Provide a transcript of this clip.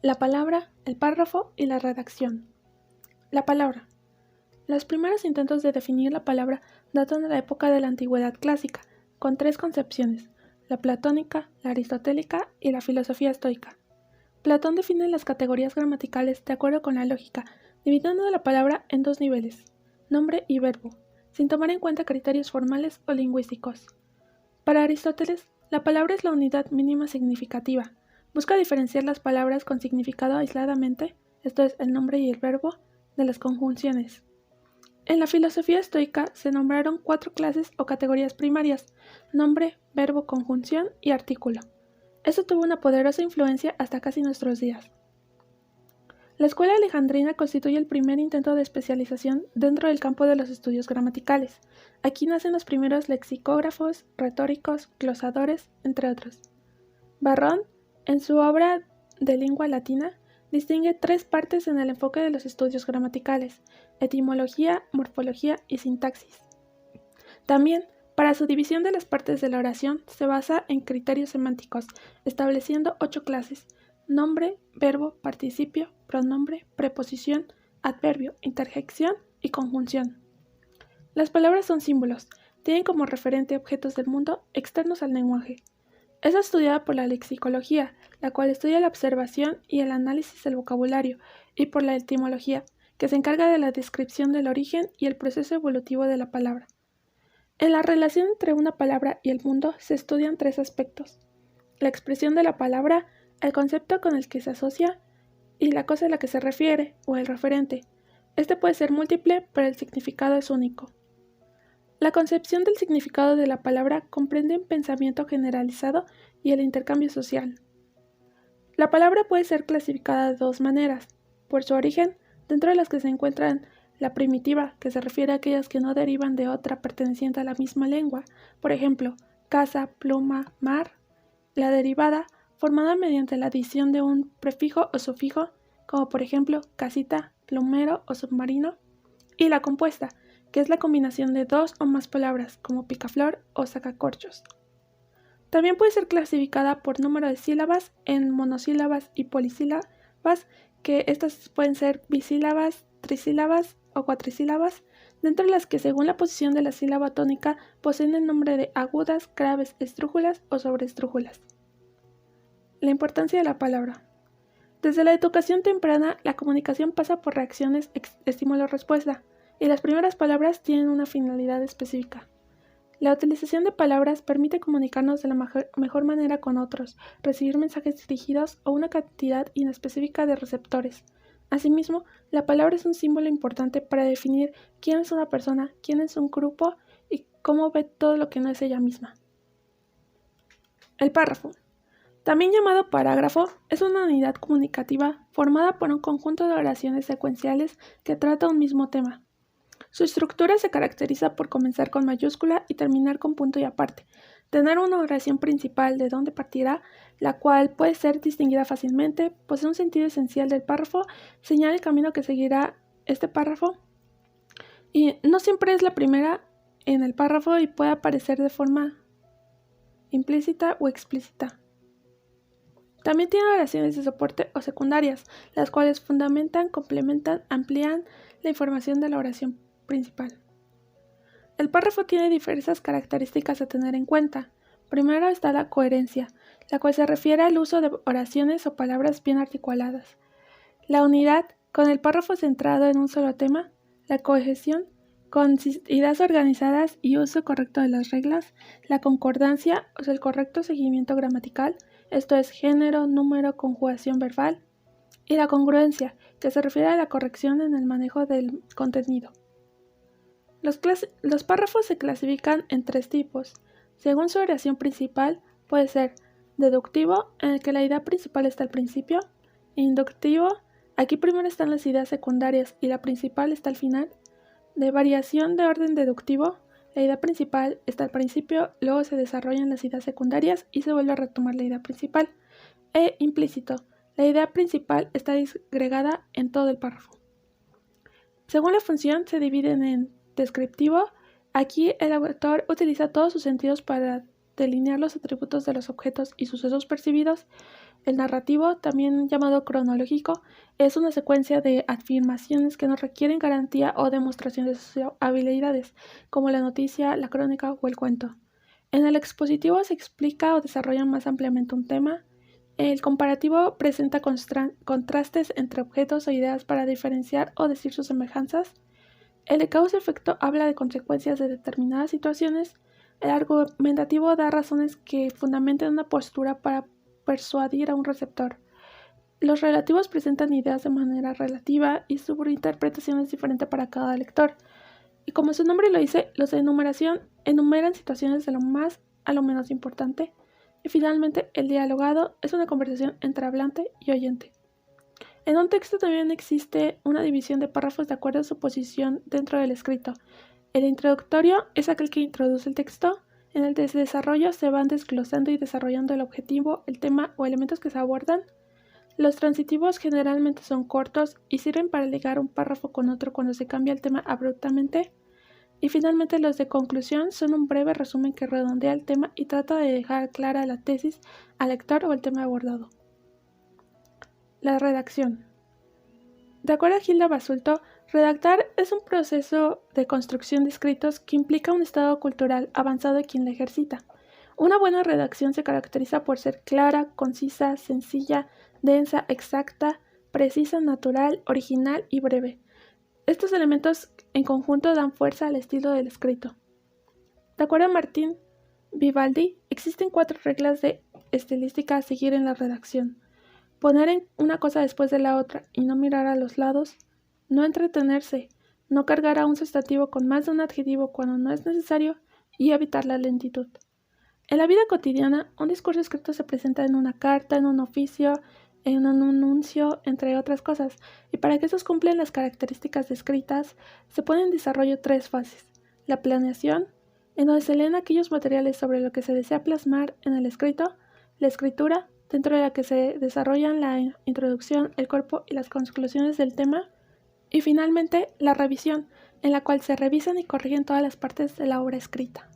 La palabra, el párrafo y la redacción. La palabra. Los primeros intentos de definir la palabra datan de la época de la antigüedad clásica, con tres concepciones: la platónica, la aristotélica y la filosofía estoica. Platón define las categorías gramaticales de acuerdo con la lógica, dividiendo la palabra en dos niveles: nombre y verbo, sin tomar en cuenta criterios formales o lingüísticos. Para Aristóteles, la palabra es la unidad mínima significativa. Busca diferenciar las palabras con significado aisladamente, esto es, el nombre y el verbo, de las conjunciones. En la filosofía estoica se nombraron 4 clases o categorías primarias: nombre, verbo, conjunción y artículo. Esto tuvo una poderosa influencia hasta casi nuestros días. La escuela alejandrina constituye el primer intento de especialización dentro del campo de los estudios gramaticales. Aquí nacen los primeros lexicógrafos, retóricos, glosadores, entre otros. Varrón, en su obra de lengua latina, distingue 3 partes en el enfoque de los estudios gramaticales: etimología, morfología y sintaxis. También, para su división de las partes de la oración, se basa en criterios semánticos, estableciendo 8 clases: nombre, verbo, participio, pronombre, preposición, adverbio, interjección y conjunción. Las palabras son símbolos, tienen como referente objetos del mundo externos al lenguaje. Es estudiada por la lexicología, la cual estudia la observación y el análisis del vocabulario, y por la etimología, que se encarga de la descripción del origen y el proceso evolutivo de la palabra. En la relación entre una palabra y el mundo se estudian 3 aspectos: la expresión de la palabra, el concepto con el que se asocia y la cosa a la que se refiere, o el referente. Este puede ser múltiple, pero el significado es único. La concepción del significado de la palabra comprende un pensamiento generalizado y el intercambio social. La palabra puede ser clasificada de 2 maneras: por su origen, dentro de las que se encuentran la primitiva, que se refiere a aquellas que no derivan de otra perteneciente a la misma lengua, por ejemplo, casa, pluma, mar; la derivada, formada mediante la adición de un prefijo o sufijo, como por ejemplo casita, plumero o submarino; y la compuesta, que es la combinación de 2 o más palabras, como picaflor o sacacorchos. También puede ser clasificada por número de sílabas en monosílabas y polisílabas, que estas pueden ser bisílabas, trisílabas o cuatrisílabas, dentro de las que, según la posición de la sílaba tónica, poseen el nombre de agudas, graves, estrújulas o sobreestrújulas. La importancia de la palabra. Desde la educación temprana, la comunicación pasa por reacciones estímulo-respuesta, y las primeras palabras tienen una finalidad específica. La utilización de palabras permite comunicarnos de la mejor manera con otros, recibir mensajes dirigidos o una cantidad inespecífica de receptores. Asimismo, la palabra es un símbolo importante para definir quién es una persona, quién es un grupo y cómo ve todo lo que no es ella misma. El párrafo, también llamado parágrafo, es una unidad comunicativa formada por un conjunto de oraciones secuenciales que trata un mismo tema. Su estructura se caracteriza por comenzar con mayúscula y terminar con punto y aparte, tener una oración principal de donde partirá, la cual puede ser distinguida fácilmente, posee un sentido esencial del párrafo, señala el camino que seguirá este párrafo, y no siempre es la primera en el párrafo y puede aparecer de forma implícita o explícita. También tiene oraciones de soporte o secundarias, las cuales fundamentan, complementan, amplían la información de la oración principal. El párrafo tiene diversas características a tener en cuenta. Primero está la coherencia, la cual se refiere al uso de oraciones o palabras bien articuladas. La unidad, con el párrafo centrado en un solo tema. La cohesión, con ideas organizadas y uso correcto de las reglas. La concordancia, o sea, el correcto seguimiento gramatical, esto es género, número, conjugación verbal. Y la congruencia, que se refiere a la corrección en el manejo del contenido. Los párrafos se clasifican en 3 tipos. Según su oración principal, puede ser deductivo, en el que la idea principal está al principio; inductivo, aquí primero están las ideas secundarias y la principal está al final; de variación de orden deductivo, la idea principal está al principio, luego se desarrollan las ideas secundarias y se vuelve a retomar la idea principal; e implícito, la idea principal está disgregada en todo el párrafo. Según la función, se dividen en descriptivo. Aquí el autor utiliza todos sus sentidos para delinear los atributos de los objetos y sucesos percibidos. El narrativo, también llamado cronológico, es una secuencia de afirmaciones que no requieren garantía o demostración de sus habilidades, como la noticia, la crónica o el cuento. En el expositivo se explica o desarrolla más ampliamente un tema. El comparativo presenta contrastes entre objetos o ideas para diferenciar o decir sus semejanzas. El de causa-efecto habla de consecuencias de determinadas situaciones. El argumentativo da razones que fundamentan una postura para persuadir a un receptor. Los relativos presentan ideas de manera relativa y su interpretación es diferente para cada lector. Y como su nombre lo dice, los de enumeración enumeran situaciones de lo más a lo menos importante. Y finalmente, el dialogado es una conversación entre hablante y oyente. En un texto también existe una división de párrafos de acuerdo a su posición dentro del escrito. El introductorio es aquel que introduce el texto. En el desarrollo se van desglosando y desarrollando el objetivo, el tema o elementos que se abordan. Los transitivos generalmente son cortos y sirven para ligar un párrafo con otro cuando se cambia el tema abruptamente. Y finalmente los de conclusión son un breve resumen que redondea el tema y trata de dejar clara la tesis al lector o el tema abordado. La redacción. De acuerdo a Hilda Basulto, redactar es un proceso de construcción de escritos que implica un estado cultural avanzado de quien la ejercita. Una buena redacción se caracteriza por ser clara, concisa, sencilla, densa, exacta, precisa, natural, original y breve. Estos elementos en conjunto dan fuerza al estilo del escrito. De acuerdo a Martín Vivaldi, existen 4 reglas de estilística a seguir en la redacción. Poner una cosa después de la otra y no mirar a los lados. No entretenerse. No cargar a un sustantivo con más de un adjetivo cuando no es necesario y evitar la lentitud. En la vida cotidiana, un discurso escrito se presenta en una carta, en un oficio, en un anuncio, entre otras cosas, y para que estos cumplan las características descritas, se pone en desarrollo 3 fases. La planeación, en donde se leen aquellos materiales sobre lo que se desea plasmar en el escrito, la escritura, dentro de la que se desarrollan la introducción, el cuerpo y las conclusiones del tema, y finalmente la revisión, en la cual se revisan y corrigen todas las partes de la obra escrita.